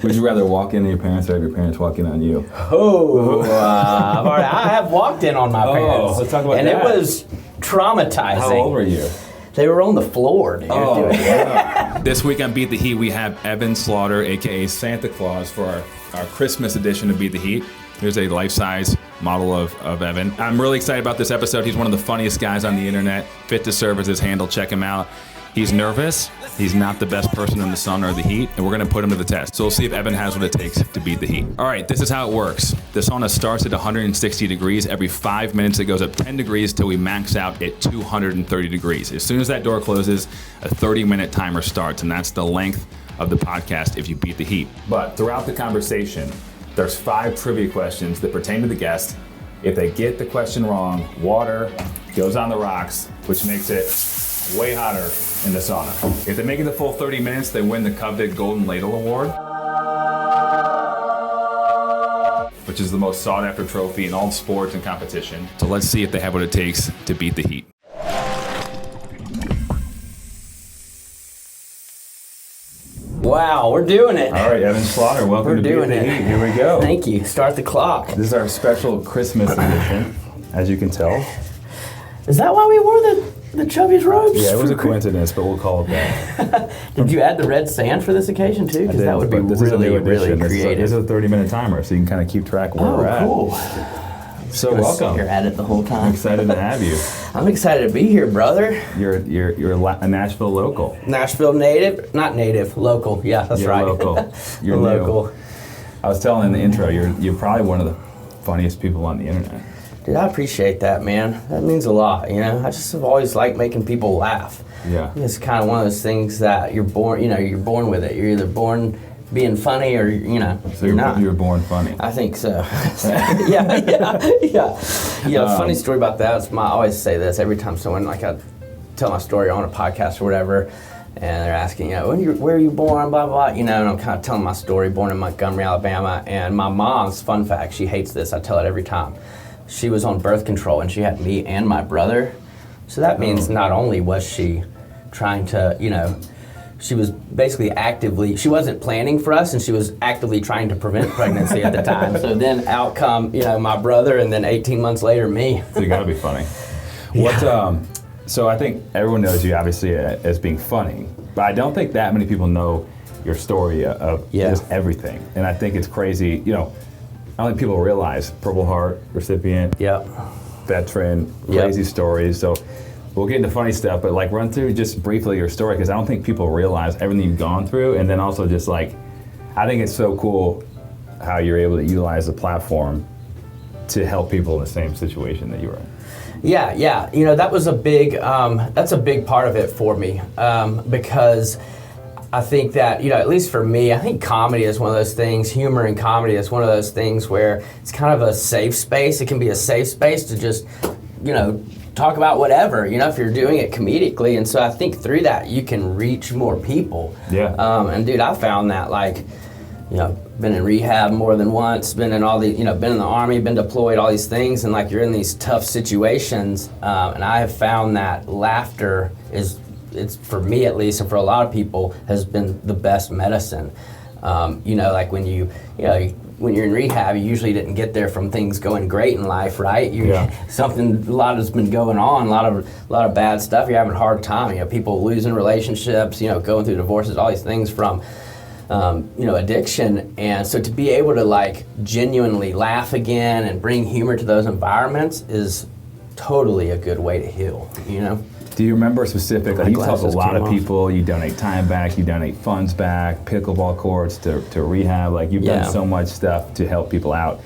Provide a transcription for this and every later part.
Would you rather walk into your parents or have your parents walk in on you? I have walked in on my parents. Let's talk about and that. It was traumatizing. How old were you? They were on the floor, dude. Wow. This week on Beat the Heat, we have Evan Slaughter, a.k.a. Santa Claus, for our Christmas edition of Beat the Heat. Here's a life-size model of Evan. I'm really excited about this episode. He's one of the funniest guys on the internet. Fit to serve as his handle. Check him out. He's nervous. He's not the best person in the sauna or the heat, and we're going to put him to the test. So we'll see if Evan has what it takes to beat the heat. All right, this is how it works. The sauna starts at 160 degrees. Every 5 minutes, it goes up 10 degrees till we max out at 230 degrees. As soon as that door closes, a 30-minute timer starts, and that's the length of the podcast if you beat the heat. But throughout the conversation, there's 5 trivia questions that pertain to the guest. If they get the question wrong, water goes on the rocks, which makes it way hotter in the sauna. If they make it the full 30 minutes, they win the coveted Golden Ladle Award, which is the most sought after trophy in all sports and competition. So let's see if they have what it takes to beat the heat. Wow, we're doing it. All right, Evan Slaughter, welcome to Beat the Heat. Here we go. Thank you. Start the clock. This is our special Christmas edition, as you can tell. Is that why we wore the Chubby's robes? Yeah, it was a coincidence, but we'll call it that. Did you add the red sand for this occasion too? Because that would be really creative. This is a 30-minute timer, so you can kind of keep track of where we're at. Cool. So welcome. You're at it the whole time. I'm excited to have you. I'm excited to be here, brother. You're a Nashville local. Nashville native, not native, local. Yeah, that's You're right. Local. You're local. I was telling in the intro, you're probably one of the funniest people on the internet. Dude, I appreciate that, man. That means a lot, you know? I just have always liked making people laugh. Yeah. It's kind of one of those things that you're born with it. You're either born being funny or, So you're not. You were born funny. I think so. Yeah. Funny story about that is I always say this every time someone, I tell my story on a podcast or whatever, and they're asking, where are you born, blah, blah, and I'm kind of telling my story, born in Montgomery, Alabama, and my mom's, fun fact, she hates this, I tell it every time. She was on birth control, and she had me and my brother. So that means not only was she trying to, she was basically she wasn't planning for us, and she was actively trying to prevent pregnancy at the time. So then out come, my brother, and then 18 months later, me. So you gotta be funny. So I think everyone knows you obviously as being funny, but I don't think that many people know your story of just everything. And I think it's crazy, I don't think people realize Purple Heart recipient, veteran, crazy stories. So we'll get into funny stuff, but run through just briefly your story, because I don't think people realize everything you've gone through. And then also just I think it's so cool how you're able to utilize the platform to help people in the same situation that you were in. Yeah. That was that's a big part of it for me, because I think that, at least for me, I think comedy is one of those things, humor and comedy is one of those things where it's kind of a safe space. It can be a safe space to just, talk about whatever, if you're doing it comedically. And so I think through that, you can reach more people. Yeah. And dude, I found that been in rehab more than once, been in all the, been in the Army, been deployed, all these things. And you're in these tough situations. And I have found that laughter it's for me at least, and for a lot of people, has been the best medicine. When when you're in rehab, you usually didn't get there from things going great in life, right? A lot has been going on, a lot of bad stuff. You're having a hard time. People losing relationships, going through divorces, all these things from addiction. And so to be able to genuinely laugh again and bring humor to those environments is totally a good way to heal. Do you remember specifically, you've helped a lot of people, you donate time back, you donate funds back, pickleball courts to rehab, you've done so much stuff to help people out.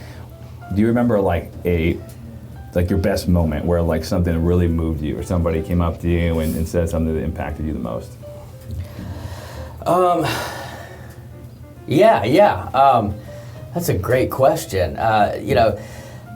Do you remember your best moment where something really moved you, or somebody came up to you and said something that impacted you the most? That's a great question. I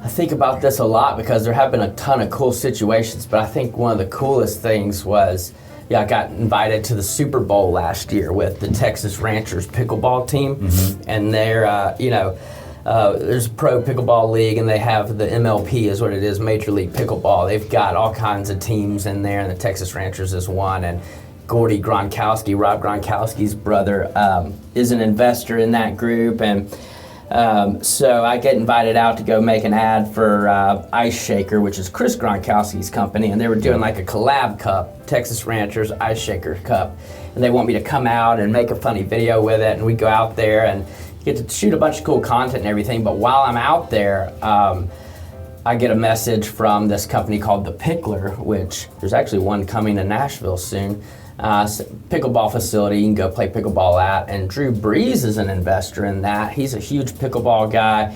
think about this a lot because there have been a ton of cool situations, but I think one of the coolest things was, I got invited to the Super Bowl last year with the Texas Ranchers pickleball team, and they're, there's a pro pickleball league, and they have the MLP is what it is, Major League Pickleball. They've got all kinds of teams in there, and the Texas Ranchers is one, and Gordy Gronkowski, Rob Gronkowski's brother, is an investor in that group, and so I get invited out to go make an ad for Ice Shaker, which is Chris Gronkowski's company, and they were doing like a collab cup, Texas Ranchers Ice Shaker Cup, and they want me to come out and make a funny video with it, and we go out there and get to shoot a bunch of cool content and everything. But while I'm out there, I get a message from this company called The Pickler, which there's actually one coming to Nashville soon. Pickleball facility you can go play pickleball at, and Drew Brees is an investor in that. He's a huge pickleball guy,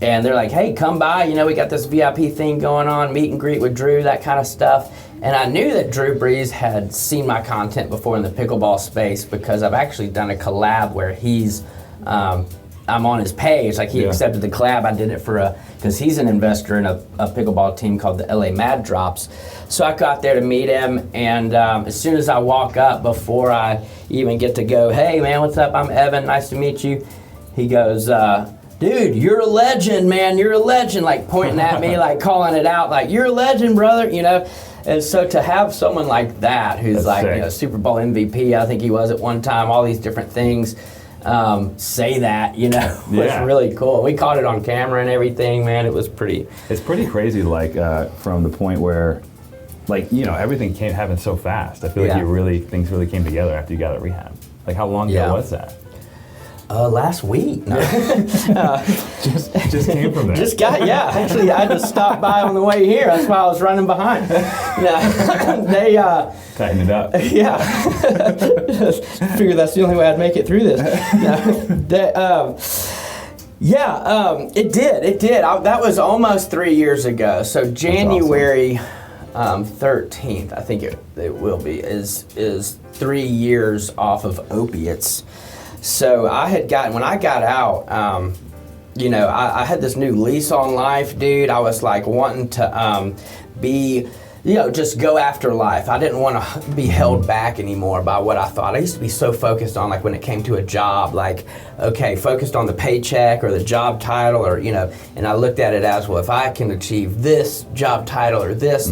and they're like, hey, come by, we got this VIP thing going on, meet and greet with Drew, that kind of stuff. And I knew that Drew Brees had seen my content before in the pickleball space, because I've actually done a collab where I'm on his page, like he accepted the collab. I did it because he's an investor in a pickleball team called the LA Mad Drops. So I got there to meet him, and as soon as I walk up, before I even get to go, hey man, what's up, I'm Evan, nice to meet you, he goes, dude, you're a legend, man, you're a legend, like pointing at me, like calling it out, like, you're a legend, brother, And so to have someone like that, who's Super Bowl MVP, I think he was at one time, all these different things, say that, was really cool. We caught it on camera and everything, man. It's pretty crazy, like from the point where, everything happened so fast. I feel like things really came together after you got out of rehab. Like, how long ago was that? Last week. No. just came from there. Actually, I had to stop by on the way here. That's why I was running behind. They tighten it up. Yeah. Figured that's the only way I'd make it through this. It did. That was almost 3 years ago. So January 13th, I think it will be, is 3 years off of opiates. So when I got out, I had this new lease on life, dude. I was like wanting to just go after life. I didn't want to be held back anymore by what I thought. I used to be so focused on, like, when it came to a job, like, okay, focused on the paycheck or the job title, or, and I looked at it as, well, if I can achieve this job title or this,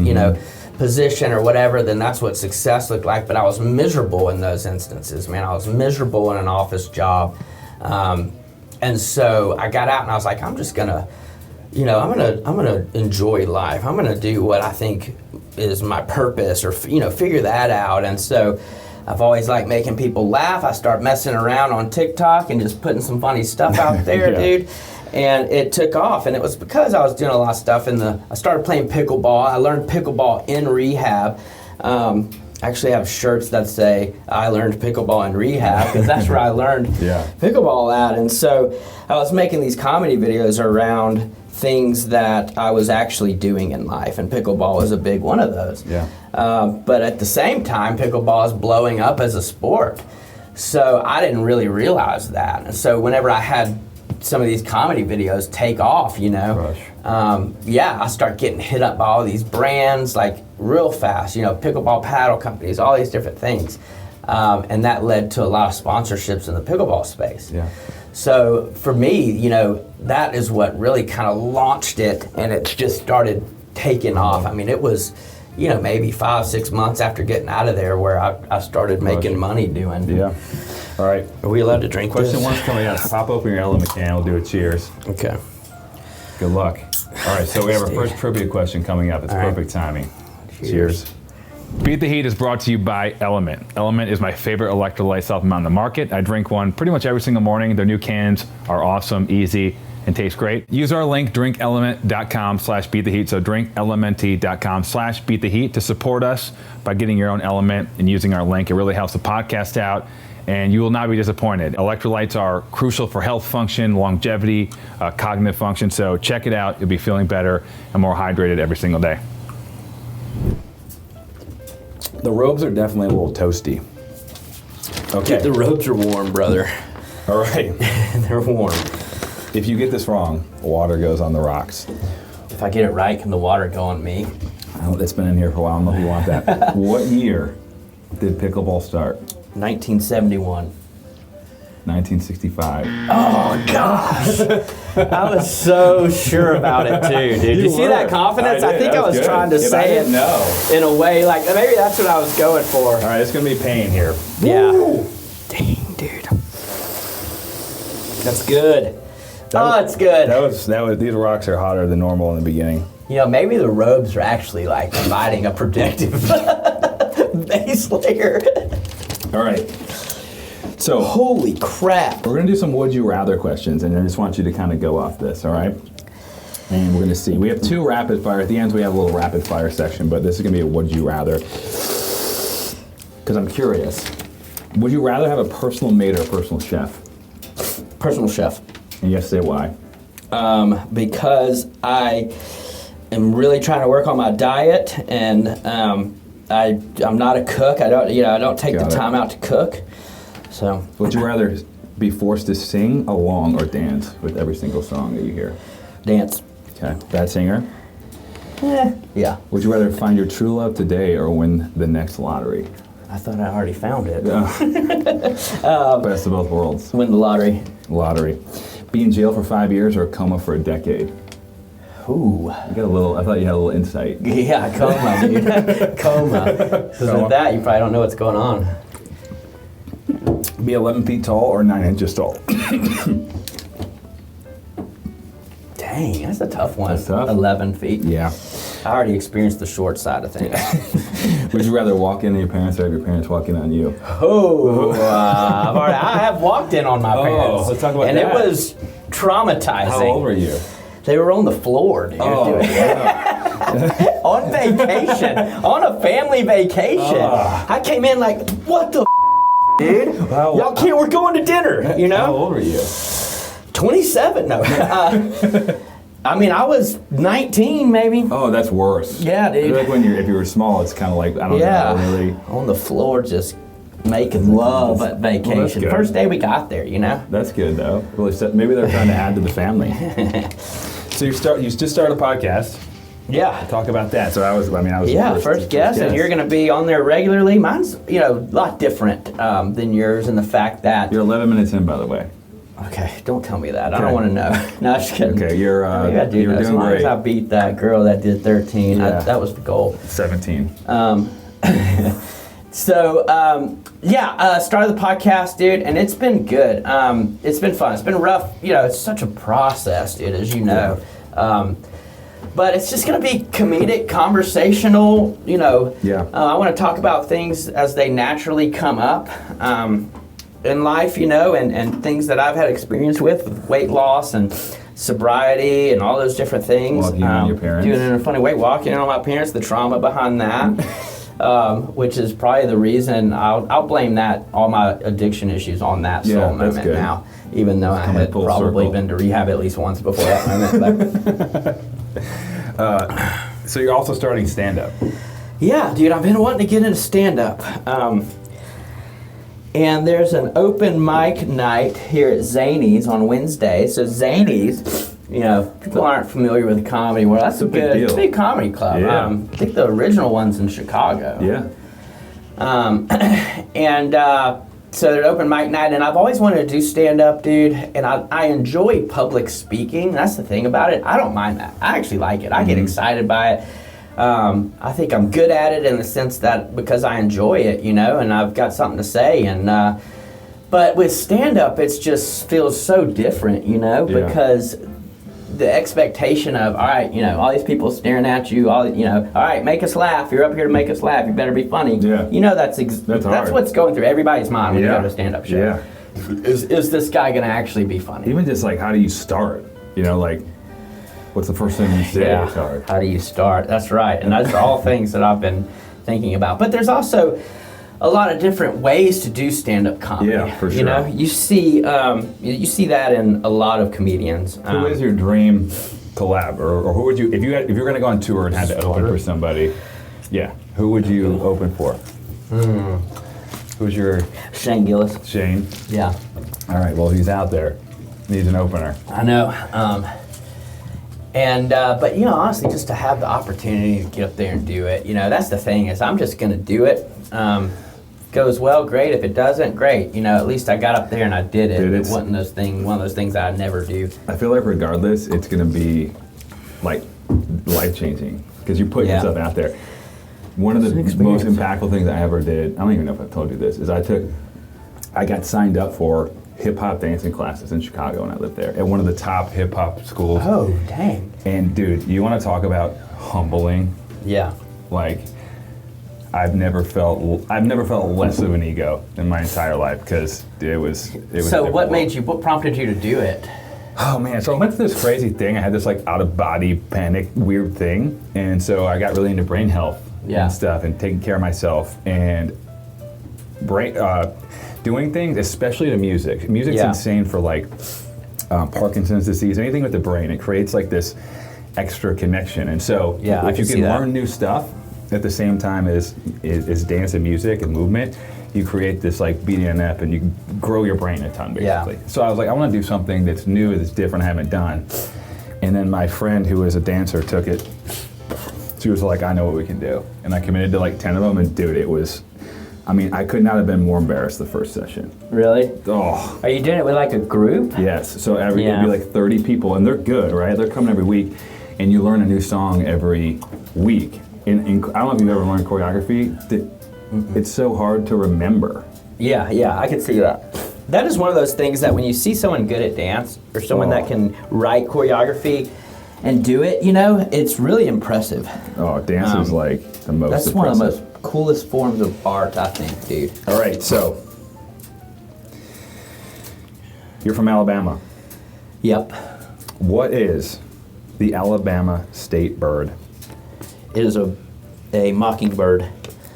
position or whatever, then that's what success looked like. But I was miserable in those instances, man. I was miserable in an office job. And so I got out and I was like, I'm just gonna, I'm gonna enjoy life. I'm gonna do what I think is my purpose, or, figure that out. And so I've always liked making people laugh. I start messing around on TikTok and just putting some funny stuff out there, dude. And it took off, and it was because I was doing a lot of stuff I started playing pickleball. I learned pickleball in rehab. Actually have shirts that say, I learned pickleball in rehab, because that's where I learned pickleball at. And so I was making these comedy videos around things that I was actually doing in life, and pickleball was a big one of those. But at the same time, pickleball is blowing up as a sport. So I didn't really realize that. And so whenever I had some of these comedy videos take off, I start getting hit up by all these brands, like, real fast, pickleball paddle companies, all these different things. And that led to a lot of sponsorships in the pickleball space. So for me, that is what really kind of launched it, and it just started taking off. I mean, it was, maybe 5-6 months after getting out of there where I started making money doing. All right. Are we allowed to drink Question this? one's coming out. Pop open your Element can. We'll do a cheers. Okay. Good luck. All right, so we have our first trivia question coming up. It's perfect timing. Cheers. Beat the Heat is brought to you by Element. Element is my favorite electrolyte supplement on the market. I drink one pretty much every single morning. Their new cans are awesome, easy, and taste great. Use our link, drinkelement.com/beattheheat. So drinkelement.com/beattheheat to support us by getting your own Element and using our link. It really helps the podcast out, and you will not be disappointed. Electrolytes are crucial for health function, longevity, cognitive function. So check it out. You'll be feeling better and more hydrated every single day. The robes are definitely a little toasty. Okay. The robes are warm, brother. All right. They're warm. If you get this wrong, water goes on the rocks. If I get it right, can the water go on me? Oh, it's been in here for a while. I don't know if you want that. What year did pickleball start? 1971. 1965. Oh, gosh. I was so sure about it, too, dude. You see that confidence? I think I was trying to say it in a way, like, maybe that's what I was going for. All right, it's going to be pain here. Yeah. Woo! Dang, dude. That's good. That's good. These rocks are hotter than normal in the beginning. You know, maybe the robes are actually, like, providing a protective base layer. All right. So, holy crap. We're going to do some would you rather questions, and I just want you to kind of go off this, all right? And we're going to see. We have 2 rapid fire. At the end, we have a little rapid fire section, but this is going to be a would you rather. Because I'm curious. Would you rather have a personal maid or a personal chef? Personal chef. And you have to say why. Because I am really trying to work on my diet, and I'm not a cook. I don't take the time out to cook. So, would you rather be forced to sing along or dance with every single song that you hear? Dance. Okay. Bad singer? Yeah. Would you rather find your true love today or win the next lottery? I thought I already found it. Best of both worlds. Win the lottery. Lottery. Be in jail for 5 years or coma for a decade? Ooh. You got a little. I thought you had a little insight. Yeah, coma, dude. Coma. Because of that, you probably don't know what's going on. Be 11 feet tall or 9 inches tall? Dang, that's a tough one. That's tough. 11 feet. Yeah. I already experienced the short side of things. Would you rather walk in on your parents or have your parents walk in on you? I have walked in on my parents. Let's talk about and that. And it was traumatizing. How old were you? They were on the floor, dude. Oh, On vacation. On a family vacation. I came in like, what the dude? Y'all can't, we're going to dinner, you know? How old were you? 27, no. I mean, I was 19, maybe. Oh, that's worse. Yeah, dude. I feel like if you were small, it's kind of like, I don't know, really. On the floor, just making love at vacation. First day we got there, you know? That's good, though. Maybe they're trying to add to the family. So you just started a podcast. Yeah. Talk about that. So I was first guest, and you're going to be on there regularly. Mine's, a lot different than yours in the fact that... You're 11 minutes in, by the way. Okay, don't tell me that. Okay. I don't want to know. No, I'm just kidding. Okay, you're doing great. As long as I beat that girl that did 13, that was the goal. 17. Started the podcast, dude, and it's been good. It's been fun. It's been rough. It's such a process, dude, as you know. But it's just going to be comedic, conversational, I want to talk about things as they naturally come up in life, and things that I've had experience with weight loss and sobriety and all those different things. Walking on your parents. Doing it in a funny way, walking on my parents, the trauma behind that, which is probably the reason I'll blame that, all my addiction issues on that soul moment now, even though I had probably been to rehab at least once before that moment. So you're also starting stand-up. Yeah, dude, I've been wanting to get into stand-up. And there's an open mic night here at Zany's on Wednesday. So Zany's, people aren't familiar with the comedy world. That's a big comedy club. Yeah. I think the original one's in Chicago. Yeah. So there's an open mic night, and I've always wanted to do stand-up, dude. And I enjoy public speaking. That's the thing about it. I don't mind that. I actually like it. I get excited by it. I think I'm good at it in the sense that because I enjoy it, and I've got something to say. But with stand-up, it just feels so different, because the expectation of, all right, all these people staring at you, all right, make us laugh. You're up here to make us laugh. You better be funny. Yeah. That's what's going through everybody's mind when you go to a stand-up show. Yeah. Is this guy going to actually be funny? Even just like, how do you start? What's the first thing you say? Yeah. How do you start? That's right. And those are all things that I've been thinking about. But there's also a lot of different ways to do stand-up comedy. Yeah, for sure. You see that in a lot of comedians. Who is your dream collab, or who would you, if you're going to go on tour and had to open for somebody? Yeah, who would you open for? Who's your Shane Gillis? Shane. Yeah. All right. Well, he's out there. Needs an opener. I know. But honestly, just to have the opportunity to get up there and do it, that's the thing is I'm just going to do it goes well, great. If it doesn't, great. You know, at least I got up there and I did it. Dude, it wasn't one of those things that I never do. I feel like regardless, it's going to be like life-changing because you put yourself out there. One of the most impactful things I ever did, I don't even know if I've told you this, is I got signed up for hip-hop dancing classes in Chicago when I lived there at one of the top hip-hop schools. Oh, dang. And dude, you want to talk about humbling? Yeah. Like, I've never felt less of an ego in my entire life because it was. So what prompted you to do it? Oh man, so I went through this crazy thing. I had this like out-of-body panic weird thing. And so I got really into brain health and stuff and taking care of myself and doing things, especially to music. Music's insane for like Parkinson's disease, anything with the brain. It creates like this extra connection. And so if you can learn new stuff at the same time as dance and music and movement, you create this like BDNF and you grow your brain a ton basically. So I was like, I want to do something that's new, that's different, I haven't done. And then my friend who is a dancer took it. She was like, I know what we can do. And I committed to like 10 of them and dude, it was, I mean, I could not have been more embarrassed the first session. Really? Oh. Are you doing it with like a group? Yes, so it'd be like 30 people and they're good, right? They're coming every week and you learn a new song every week. I don't know if you've ever learned choreography. It's so hard to remember. Yeah, I can see that. That is one of those things that when you see someone good at dance or someone that can write choreography and do it, you know, it's really impressive. Oh, dance is like the most That's impressive. one of the most coolest forms of art, I think, dude. All right, so you're from Alabama. Yep. What is the Alabama state bird? It is a mockingbird. It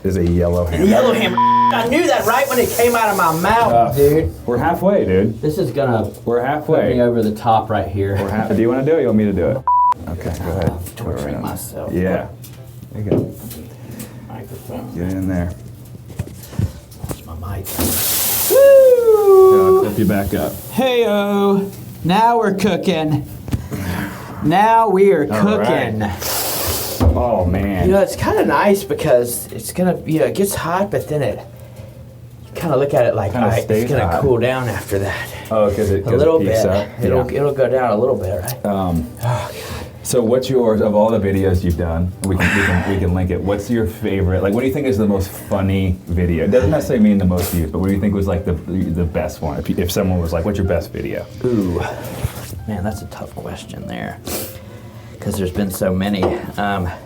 is a yellowhammer. Yellowhammer. I knew that right when it came out of my mouth, dude. We're halfway, dude. This is gonna We're halfway. put me over the top right here. Do you want to do it or you want me to do it? Okay, go ahead. I'm torturing myself. Yeah. There you go. Microphone. Get in there. That's my mic. I'll clip you back up. Hey-o. Now we're cooking. Now we are cooking. Right. Oh, man. You know, it's kind of nice because it's gonna, you know, it gets hot, but then you kind of look at it like, all right, it's gonna cool down after that. Oh, because it a little peaks bit. up. It'll go down a little bit, right? Oh, God. So what's yours, of all the videos you've done, we can link it, what's your favorite, like what do you think is the most funny video? It doesn't necessarily mean the most views, but what do you think was like the best one? If someone was like, what's your best video? Ooh, man, that's a tough question there. Because there's been so many. I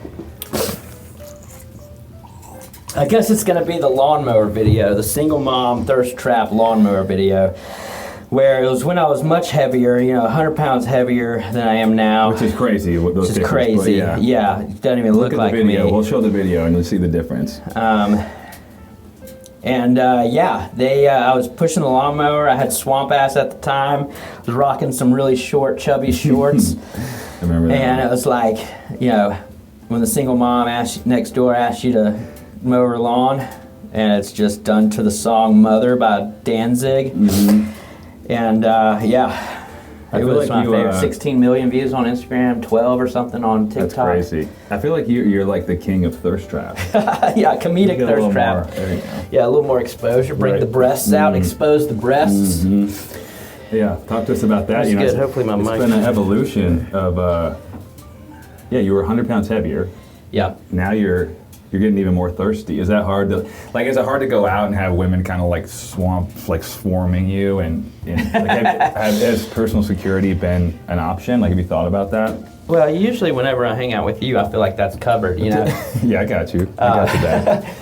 guess it's gonna be the lawnmower video, the single mom thirst trap lawnmower video, where it was when I was much heavier, you know, 100 pounds hevier than I am now. Which is crazy. Which is crazy. Yeah, it doesn't even look like the video. me. We'll show the video and you'll see the difference. I was pushing the lawnmower. I had swamp ass at the time. I was rocking some really short, chubby shorts. I remember that. And it was like, you know, when the single mom next door asks you to mow her lawn, and it's just done to the song "Mother" by Danzig. Mm-hmm. And it was my favorite. 16 million views on Instagram, 12 or something on TikTok. That's crazy. I feel like you're like the king of thirst traps. Yeah, comedic thirst trap. There you go. Yeah, a little more exposure. Bring the breasts out, expose the breasts. Mm-hmm. Yeah, talk to us about that. That's good. Hopefully my mic. It's been an evolution of, you were 100 pounds heavier. Yeah. Now you're getting even more thirsty. Is that hard to, like, is it hard to go out and have women kind of like swarming you and like, has personal security been an option? Like, have you thought about that? Well, usually whenever I hang out with you, I feel like that's covered, you know? Yeah, I got you. I got you back.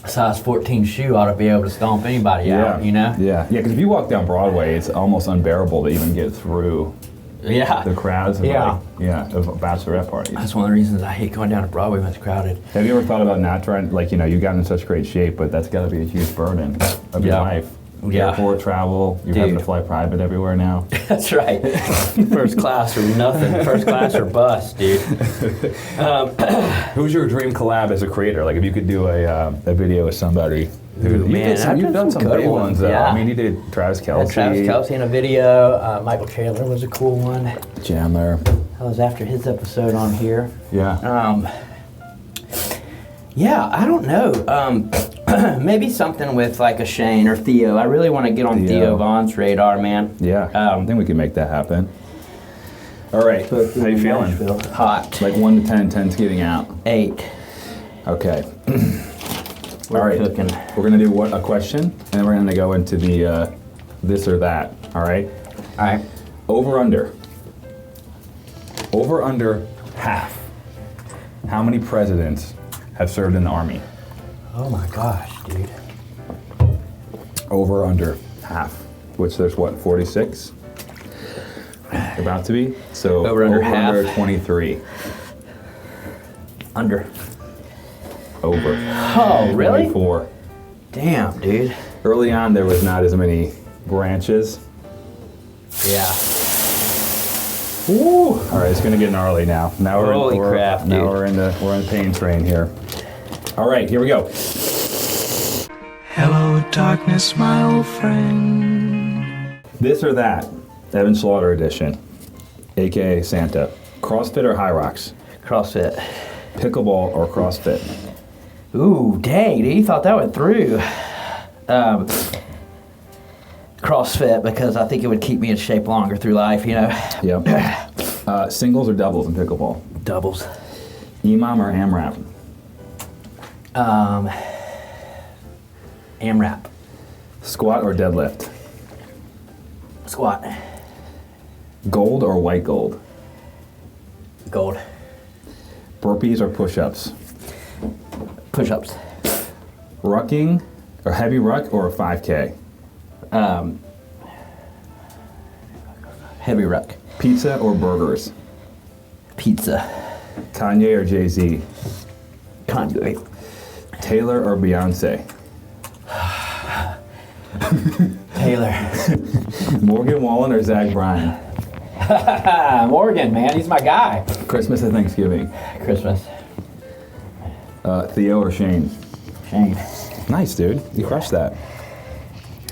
Size 14 shoe ought to be able to stomp anybody out, you know? Yeah, because if you walk down Broadway, it's almost unbearable to even get through the crowds of of bachelorette parties. That's one of the reasons I hate going down to Broadway when it's crowded. Have you ever thought about not trying, like, you know, you've gotten in such great shape, but that's got to be a huge burden of your life. Airport travel, you're having to fly private everywhere now. That's right. First class or nothing. First class or bust, dude. Who's your dream collab as a creator? Like, if you could do a video with somebody. You've done some big ones, though. Yeah. I mean, you did Travis Kelce. Travis Kelce in a video. Michael Chandler was a cool one. Chandler. That was after his episode on here. Yeah. I don't know. Maybe something with like a Shane or Theo. I really want to get on Theo Vaughn's radar, man. Yeah, I think we can make that happen. All right, how you feeling? Nashville. Hot. Like 1 to 10, 10's getting out. 8. Okay. We're all right. cooking. We're gonna do a question, and then we're gonna go into the this or that. All right. All right. Over under. Over under half. How many presidents have served in the Army? Oh my gosh, dude. Over under half, which there's what, 46? About to be. So Over under half. Under 23. Under. Over. Oh, really? 24. Damn, dude. Early on, there was not as many branches. Yeah. Ooh. All right, it's gonna get gnarly now. Now Holy crap, dude. Now we're in the pain train here. All right, here we go. Hello, darkness, my old friend. This or that, Evan Slaughter edition, aka Santa. CrossFit or High Rocks? CrossFit. Pickleball or CrossFit? Ooh, dang, dude, you thought that went through. CrossFit, because I think it would keep me in shape longer through life, you know. Yep. Singles or doubles in pickleball? Doubles. EMOM or AMRAP? AMRAP. Squat or deadlift? Squat. Gold or white gold? Gold. Burpees or push-ups? Push-ups. Rucking or heavy ruck or a 5K? Heavy ruck. Pizza or burgers? Pizza. Kanye or Jay-Z? Kanye. Taylor or Beyonce? Taylor. Morgan Wallen or Zach Bryan? Morgan, man, he's my guy. Christmas or Thanksgiving? Christmas. Theo or Shane? Shane. Nice, dude. You crushed that.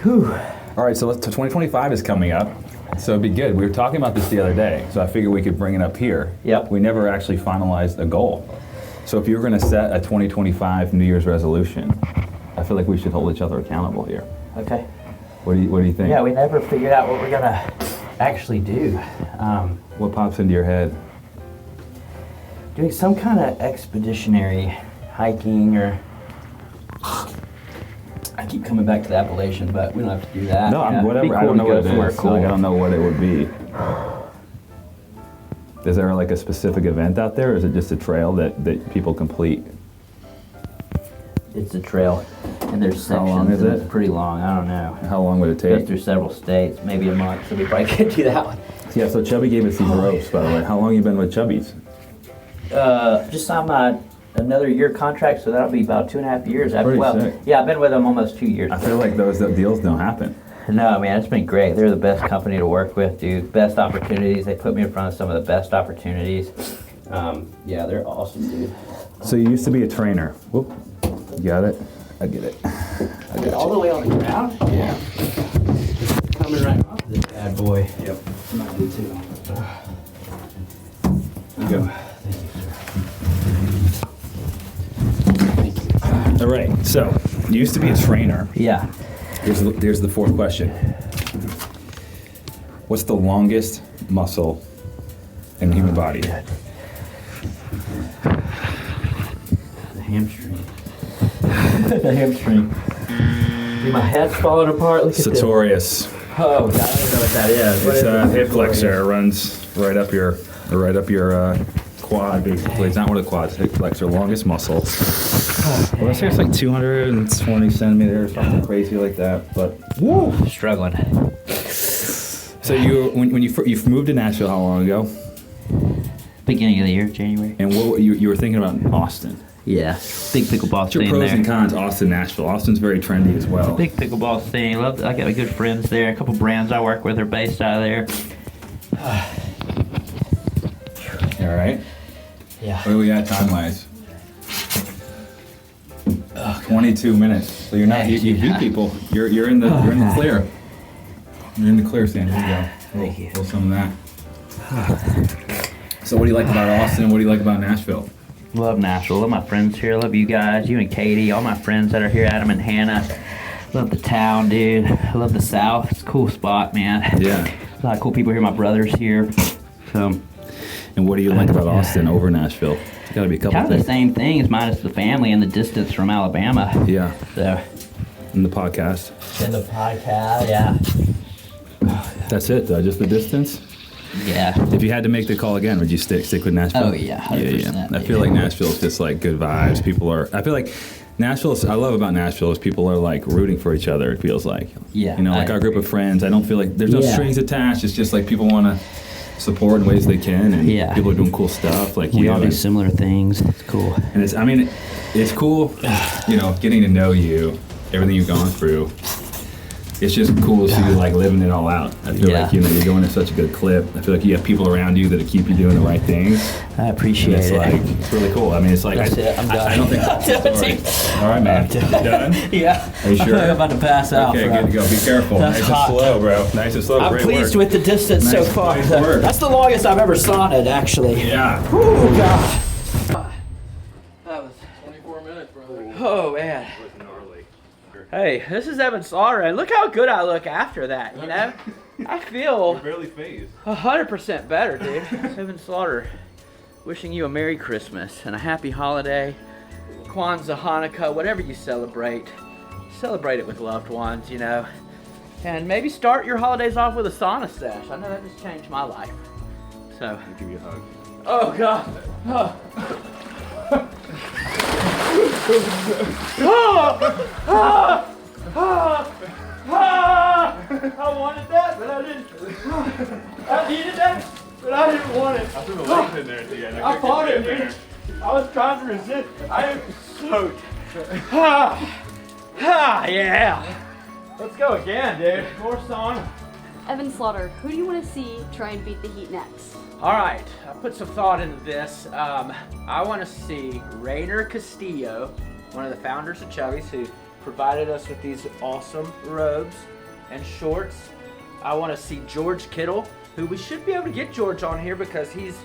Whew. All right, so 2025 is coming up, so it'd be good. We were talking about this the other day, so I figured we could bring it up here. Yep. We never actually finalized a goal. So if you were going to set a 2025 New Year's resolution, I feel like we should hold each other accountable here. Okay. What do you think? Yeah, we never figured out what we're gonna actually do. What pops into your head? Doing some kind of expeditionary hiking, or I keep coming back to the Appalachians, but we don't have to do that. No, whatever. Cool, I don't know what it somewhere is. cool. Like, I don't know what it would be. Is there like a specific event out there, or is it just a trail that people complete? It's a trail, and there's sections. How long is and it? It's pretty long. I don't know. How long would it Goes take? through several states, maybe a month, so we probably could do that one. Yeah, so Chubby gave us these ropes, by the way. How long you been with Chubby's? Just on my another year contract, so that'll be about 2.5 years. Pretty sick. Yeah, I've been with them almost 2 years. I feel like those deals don't happen. No, man, it's been great. They're the best company to work with, dude. Best opportunities. They put me in front of some of the best opportunities. Yeah, they're awesome, dude. So you used to be a trainer. Whoop. You got it? I get it. I got All you. the way on the ground? Yeah. Coming right off this bad boy. Yep. Might do too. You go. Thank you. All right. So you used to be a trainer. Yeah. Here's the fourth question. What's the longest muscle in the human body? The hamstring. The hamstring. Dude, my head's falling apart. Look at this. Sartorius. Oh, God, I don't know what that is. What It's is a it? hip flexor. It runs right up your quad, basically. It's not one of the quads. Hip flexor, longest muscle. Well, I say it's like 220 centimeters, something crazy like that. But Woo! Struggling. so when you moved to Nashville, how long ago? Beginning of the year, January. And what you were thinking about Austin? Yeah. Big pickleball What's your scene pros there. and cons? Austin, Nashville. Austin's very trendy as well. Big pickleball scene. I got good friends there. A couple brands I work with are based out of there. All right. Yeah. Where are we at time wise? 22 minutes. So you're not you beat people. You're in the clear. You're in the clear, Sam. Here you go. Thank you. Pull some of that. So what do you like about Austin? What do you like about Nashville? Love Nashville. Love my friends here. Love you guys, you and Katie, all my friends that are here, Adam and Hannah. Love the town, dude. I love the South. It's a cool spot, man. Yeah. A lot of cool people here. My brother's here. So. And what do you like about Austin over Nashville? There's got to be a couple Kind of things. the same things, minus the family and the distance from Alabama. Yeah. So. In the podcast. In the podcast, yeah. That's it, though. Just the distance. Yeah. If you had to make the call again, would you stick with Nashville? Oh, yeah, 100%, I feel like Nashville's just like good vibes. People are. I feel like Nashville's. I love about Nashville is people are like rooting for each other. It feels like. Yeah, You know, like I our group of friends. I don't feel like there's no Yeah. strings attached. It's just like people want to support in ways they can, and Yeah. people are doing cool stuff. Like We you all do and- similar things. It's cool. And it's. I mean, it's cool. You know, getting to know you, everything you've gone through. It's just cool to see you like living it all out. I feel Yeah. like you're going at such a good clip. I feel like you have people around you that keep you doing the right things. I And appreciate it's it. like it's really cool. I mean, it's like That's it. I'm done. I don't think. Sorry. All right, man. You done? Yeah. Are you sure? I'm about to pass out, Okay, bro. good to go. Be careful. That's Nice hot. and slow, bro. Nice and slow. I'm Great pleased work. with the distance so Nice- far. nice work. That's the longest I've ever saunaed, actually. Yeah. Oh, God. That was 24 minutes, brother. Oh, man. Hey, this is Evan Slaughter, and look how good I look after that, you know? I feel Barely phased. 100% better, dude. Evan Slaughter, wishing you a Merry Christmas and a Happy Holiday, Kwanzaa, Hanukkah, whatever you celebrate. Celebrate it with loved ones, you know? And maybe start your holidays off with a sauna sesh. I know that just changed my life. So. I'll give you a hug. Oh, God. Oh. I wanted that, but I didn't. I needed that, but I didn't want it. I threw the legs in there at the end. I fought it, dude. I was trying to resist. I am soaked. Yeah. Let's go again, dude. More sauna. Evan Slaughter, who do you want to see try and beat the Heat next? All right, I put some thought into this. I want to see Rainer Castillo, one of the founders of Chubby's, who provided us with these awesome robes and shorts. I want to see George Kittle, who we should be able to get George on here because he's,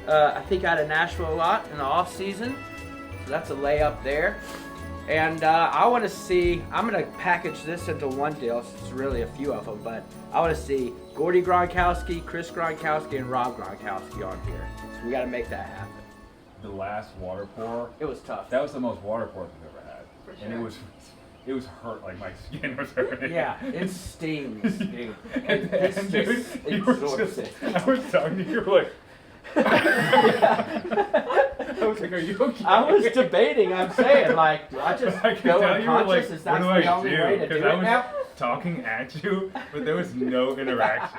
I think, out of Nashville a lot in the off season. So that's a layup there. And I want to see, I'm going to package this into one deal. So it's really a few of them, but I want to see Gordy Gronkowski, Chris Gronkowski, and Rob Gronkowski on here. So we got to make that happen. The last water pour. It was tough. That was the most water pour I've ever had. For And sure. it was hurt, like my skin was hurting. Yeah, it stings, dude. And This dude, just you were absorbs just, it. I was talking to you, you were like, I was like, are you okay? I was debating, I'm saying, like, do I just I could go tell you were like, unconscious? Is what that do the I only do? way to do Because it I was now? talking at you, but there was no interaction.